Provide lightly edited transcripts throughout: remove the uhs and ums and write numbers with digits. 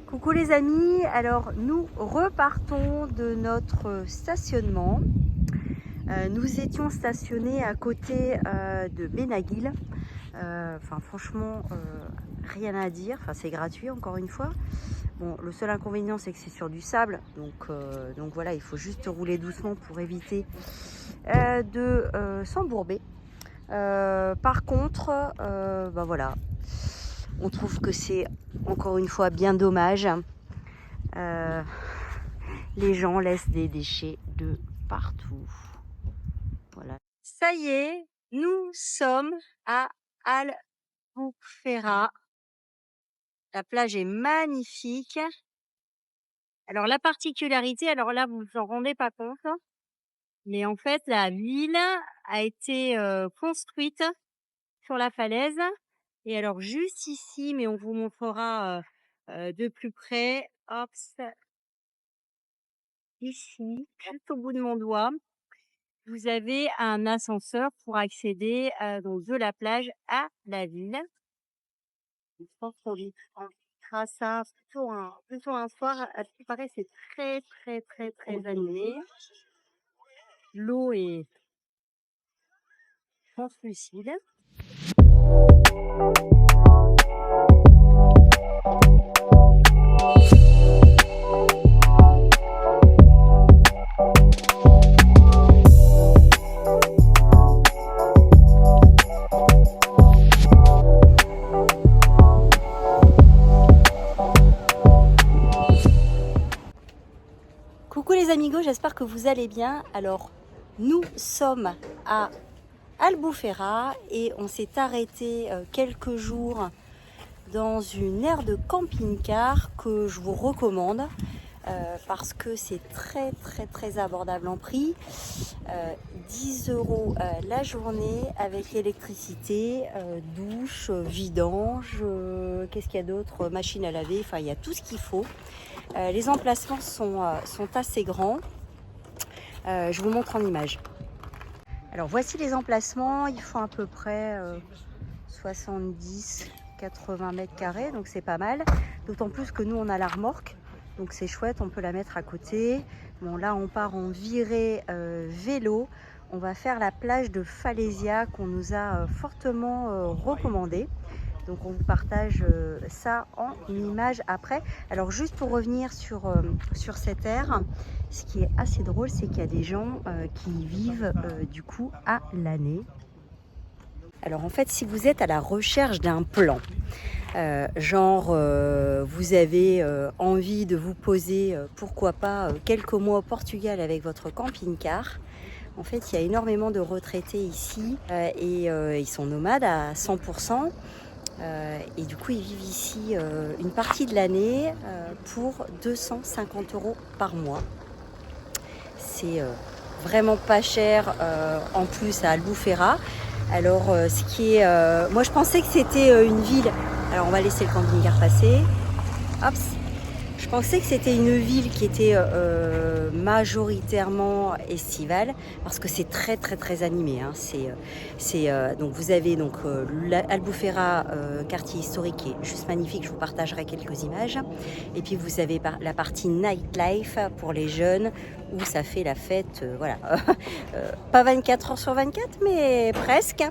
Coucou les amis, alors nous repartons de notre stationnement. Nous étions stationnés à côté de Benaguil. Franchement, rien à dire, c'est gratuit encore une fois. Bon, le seul inconvénient c'est que c'est sur du sable, donc voilà, il faut juste rouler doucement pour éviter de s'embourber. Par contre, voilà, on trouve que c'est encore une fois bien dommage. Les gens laissent des déchets de partout. Voilà. Ça y est, nous sommes à Albufera. La plage est magnifique. Alors la particularité, alors là vous vous en rendez pas compte, mais en fait la ville a été construite sur la falaise. Et alors juste ici, mais on vous montrera de plus près, hop, ici, juste au bout de mon doigt, vous avez un ascenseur pour accéder donc de la plage à la ville. Je pense qu'on visitera ça plutôt un soir. À ce qui paraît, c'est très animé. L'eau est translucide. Coucou les amigos, j'espère que vous allez bien. Alors, nous sommes à Albufera et on s'est arrêté quelques jours dans une aire de camping-car que je vous recommande parce que c'est très abordable en prix. 10 € la journée avec électricité, douche, vidange, qu'est-ce qu'il y a d'autre, machine à laver, il y a tout ce qu'il faut. Les emplacements sont assez grands. Je vous montre en image. Alors voici les emplacements, ils font à peu près 70-80 mètres carrés, donc c'est pas mal. D'autant plus que nous on a la remorque, donc c'est chouette, on peut la mettre à côté. Bon là on part en virée vélo, on va faire la plage de Falaisia qu'on nous a fortement recommandée. Donc on vous partage ça en image après. Alors juste pour revenir sur cette aire, ce qui est assez drôle, c'est qu'il y a des gens qui vivent du coup à l'année. Alors en fait, si vous êtes à la recherche d'un plan, vous avez envie de vous poser, pourquoi pas, quelques mois au Portugal avec votre camping-car, en fait, il y a énormément de retraités ici et ils sont nomades à 100%. Et du coup, ils vivent ici une partie de l'année pour 250 € par mois. C'est vraiment pas cher en plus à Albufera. Alors, moi je pensais que c'était une ville. Alors, on va laisser le camping-car passer. Hop. Je pensais que c'était une ville qui était majoritairement estivale parce que c'est très animé. Hein. Donc vous avez Albufera, quartier historique qui est juste magnifique. Je vous partagerai quelques images. Et puis vous avez la partie nightlife pour les jeunes où ça fait la fête. Pas 24 heures sur 24, mais presque.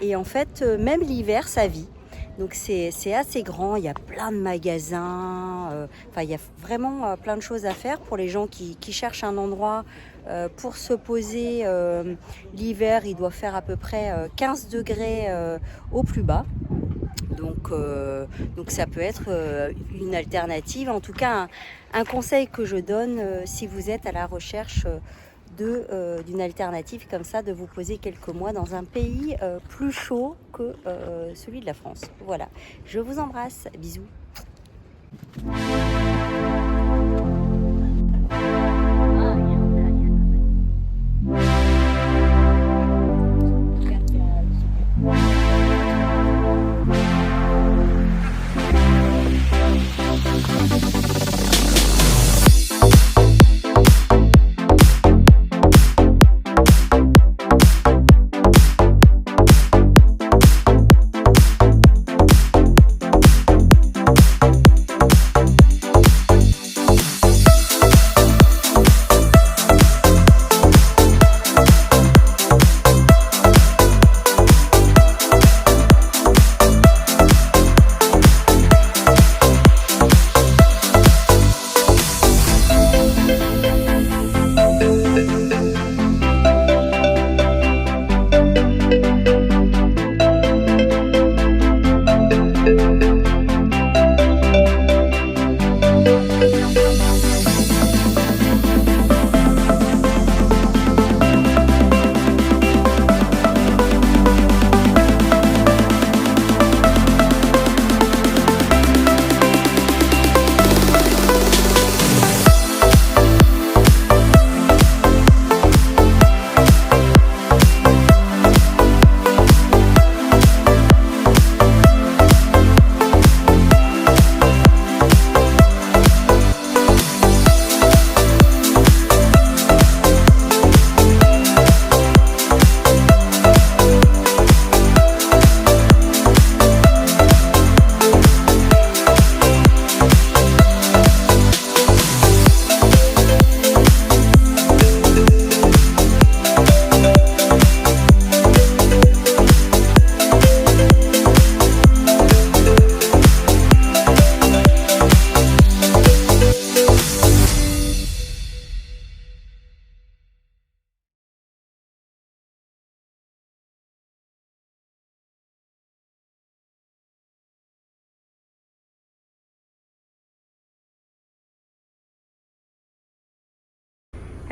Et en fait, même l'hiver, ça vit. Donc c'est assez grand, il y a plein de magasins, il y a vraiment plein de choses à faire pour les gens qui cherchent un endroit pour se poser. L'hiver, il doit faire à peu près 15 degrés au plus bas. Donc ça peut être une alternative. En tout cas, un conseil que je donne si vous êtes à la recherche d'une alternative comme ça, de vous poser quelques mois dans un pays plus chaud que celui de la France. Voilà, je vous embrasse, bisous.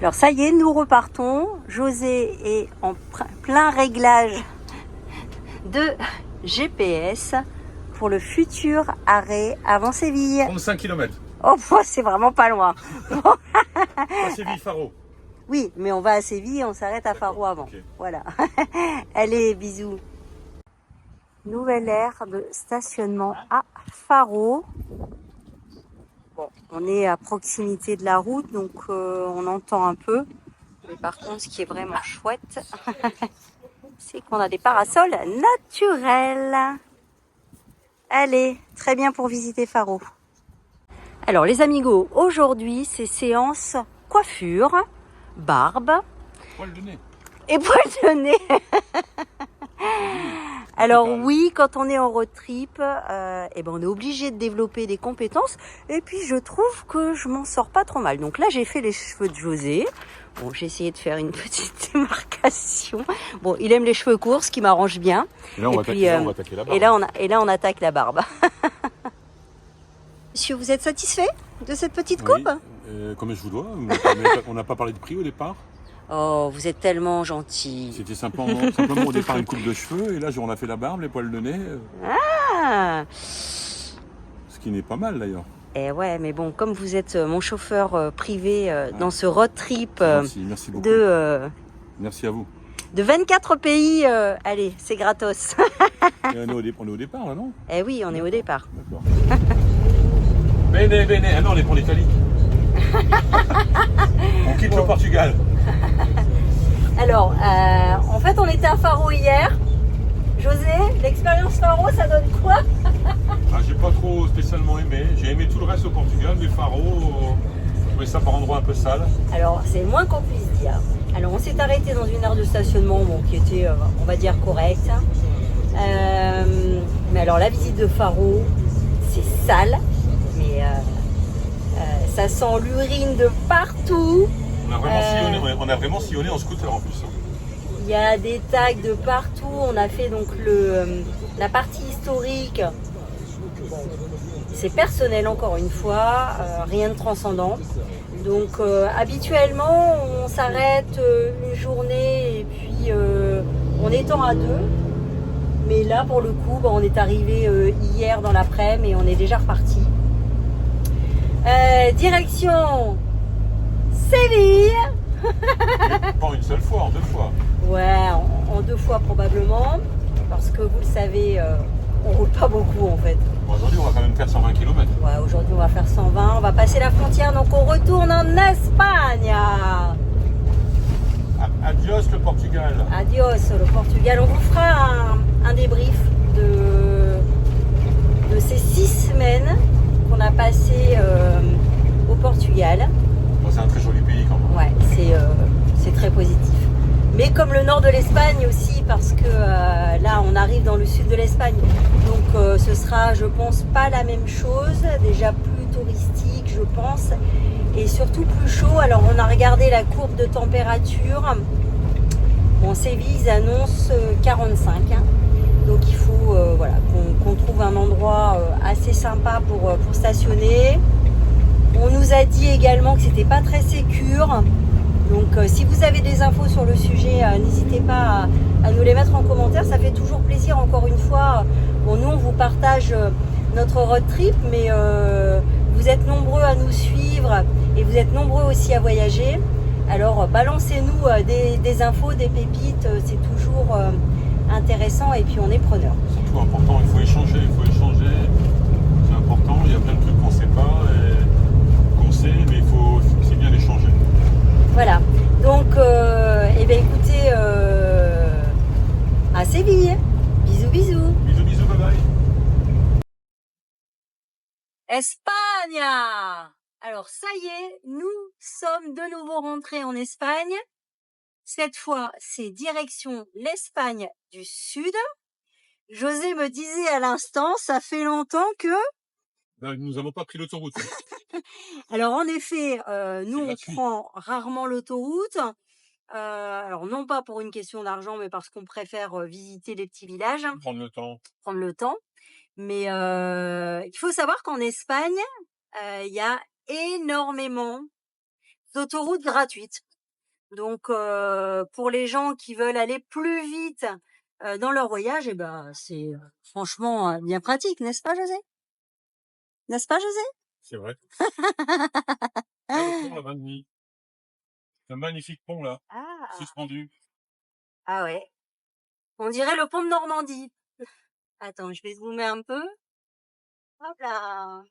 Alors ça y est, nous repartons. José est en plein réglage de GPS pour le futur arrêt avant Séville. 35 km. Oh, c'est vraiment pas loin. Pas Séville-Faro. Oui, mais on va à Séville et on s'arrête à Faro avant. Okay. Voilà. Allez, bisous. Nouvelle aire de stationnement à Faro. Bon, on est à proximité de la route, donc on entend un peu. Mais par contre, ce qui est vraiment chouette, c'est qu'on a des parasols naturels. Allez, très bien pour visiter Faro. Alors les amigos, aujourd'hui c'est séance coiffure, barbe Poil de nez. et poils de nez. Alors oui, quand on est en road trip, eh ben on est obligé de développer des compétences. Et puis je trouve que je m'en sors pas trop mal. Donc là j'ai fait les cheveux de José. Bon, j'ai essayé de faire une petite démarcation. Bon, il aime les cheveux courts, ce qui m'arrange bien. Et là on, va, attaquer, on va attaquer la barbe. Et là on attaque la barbe. Monsieur, vous êtes satisfait de cette petite coupe? Comme je vous dois. On n'a pas parlé de prix au départ. Oh, vous êtes tellement gentil. C'était simplement au départ une coupe de cheveux. Et là, on a fait la barbe, les poils de nez. Ah! Ce qui n'est pas mal d'ailleurs. Eh ouais, mais bon, comme vous êtes mon chauffeur privé dans ce road trip merci beaucoup. Merci à vous. De 24 pays, allez, c'est gratos. Et on est au départ là, non? Eh oui, on est au départ. D'accord. Bene, bene. Ah non, on est pour l'Italie. On quitte le Portugal. Alors, en fait, on était à Faro hier. José, l'expérience Faro, ça donne quoi? J'ai pas trop spécialement aimé. J'ai aimé tout le reste au Portugal, mais Faro, je trouvais ça par endroit un peu sale. Alors, c'est le moins qu'on puisse dire. Alors, on s'est arrêté dans une aire de stationnement qui était, on va dire, correcte. Mais alors, la visite de Faro, c'est sale. Mais ça sent l'urine de partout. On a vraiment sillonné en scooter en plus. Il y a des tags de partout. On a fait donc la partie historique. Bon, c'est personnel encore une fois, rien de transcendant. Donc habituellement on s'arrête une journée et puis on étend à deux. Mais là pour le coup on est arrivé hier dans l'après-midi et on est déjà reparti. Direction Séville. Pas une seule fois, en deux fois. Ouais, en deux fois probablement. Parce que vous le savez, on roule pas beaucoup en fait. Bon, aujourd'hui on va quand même faire 120 km. Ouais, aujourd'hui on va faire 120, on va passer la frontière, donc on retourne en Espagne. Adios le Portugal. Adios le Portugal. On vous fera un débrief de ces 6 semaines qu'on a passées au Portugal. Bon, c'est un très joli pays quand même. Ouais, c'est très positif. Mais comme le nord de l'Espagne aussi, parce que là on arrive dans le sud de l'Espagne, donc ce sera, je pense, pas la même chose, déjà plus touristique, je pense, et surtout plus chaud. Alors on a regardé la courbe de température. Bon, Séville, ils annoncent 45, hein. Donc il faut voilà, qu'on trouve un endroit assez sympa pour stationner. On nous a dit également que c'était pas très sécure. Donc si vous avez des infos sur le sujet, n'hésitez pas à nous les mettre en commentaire. Ça fait toujours plaisir, encore une fois. Bon, nous, on vous partage notre road trip, mais vous êtes nombreux à nous suivre et vous êtes nombreux aussi à voyager. Alors, balancez-nous des infos, des pépites. C'est toujours intéressant et puis on est preneurs. Surtout important, il faut échanger. C'est important, il y a plein de trucs qu'on ne sait pas et qu'on sait, mais c'est bien d'échanger. Voilà, donc eh bien, écoutez, à Séville, bisous bisous. Bisous, bisous, bye bye. Espagne. Alors ça y est, nous sommes de nouveau rentrés en Espagne. Cette fois, c'est direction l'Espagne du Sud. José me disait à l'instant, ça fait longtemps que... Nous n'avons pas pris l'autoroute. Alors en effet, nous on prend rarement l'autoroute. Alors non pas pour une question d'argent, mais parce qu'on préfère visiter les petits villages. Prendre le temps. Mais il faut savoir qu'en Espagne, il y a énormément d'autoroutes gratuites. Donc pour les gens qui veulent aller plus vite, dans leur voyage et ben, c'est, franchement, bien pratique, n'est-ce pas José? N'est-ce pas José? C'est vrai. Ah, le pont là-bas de nuit. Un magnifique pont là, Ah! suspendu. Ah ouais, on dirait le pont de Normandie. Attends, je vais zoomer un peu. Hop là!